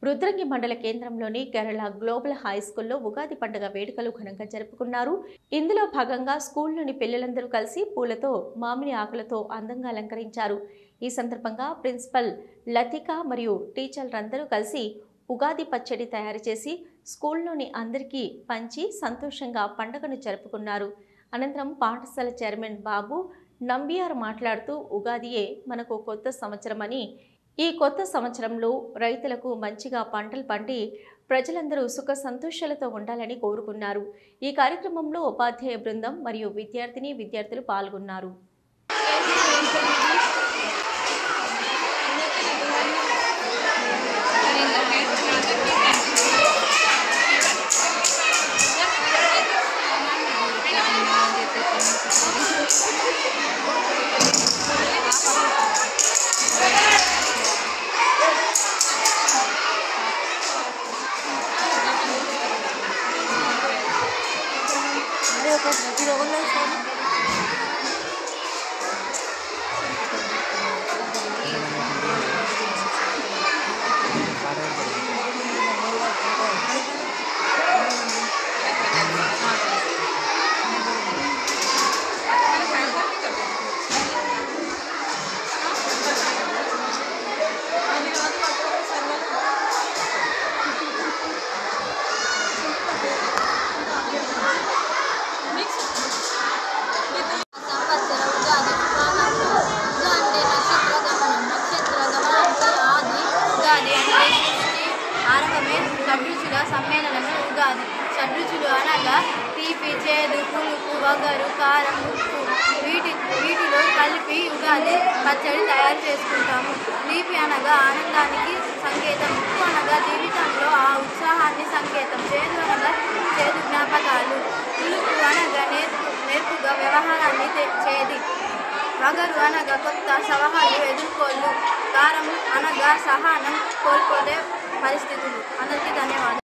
రుద్రంగి మండల కేంద్రంలోని Kerala global high స్కూల్లో ఉగాది పండుగ వేడుకలు ఘనంగా జరుపుకున్నారు. ఇందులో భాగంగా స్కూల్లోని పిల్లలందరూ కలిసి పూలతో, మామిడి ఆకులతో అందంగా అలంకరించారు. ఈ సందర్భంగా ప్రిన్సిపల్ లతిక మరియు టీచర్లందరూ కలిసి ఉగాది పచ్చడి తయారు చేసి స్కూల్లోని అందరికీ పంచి సంతోషంగా పండుగను జరుపుకున్నారు. అనంతరం పాఠశాల చైర్మన్ బాబు నంబియార్ మాట్లాడుతూ ఉగాదియే మనకు కొత్త సంవత్సరమని, ఈ కొత్త సంవత్సరంలో రైతులకు మంచిగా పంటలు పండి ప్రజలందరూ సుఖ సంతోషాలతో ఉండాలని కోరుకున్నారు. ఈ కార్యక్రమంలో ఉపాధ్యాయ బృందం మరియు విద్యార్థులు పాల్గొన్నారు. షడ్రుచుల సమ్మేళనమే ఉగాది. షడ్రుచులు అనగా తీపి, చేదు, పులుపు, వగరు, కారం, ఉప్పు వీటిలో కలిపి ఉగాది పచ్చడి తయారు చేసుకుంటాము. తీపి అనగా ఆనందానికి సంకేతం, ఉప్పు అనగా జీవితంలో ఆ ఉత్సాహాన్ని సంకేతం, చేదు అనగా చేదు జ్ఞాపకాలు, పులుపు అనగా నేర్పుగా వ్యవహారాన్ని చేది, వగరు అనగా కొత్త సవాళ్ళు ఎదుర్కోళ్ళు, కారం అనగా సహనం కోల్పోతే పరిస్థితులు. అందరికీ ధన్యవాదాలు.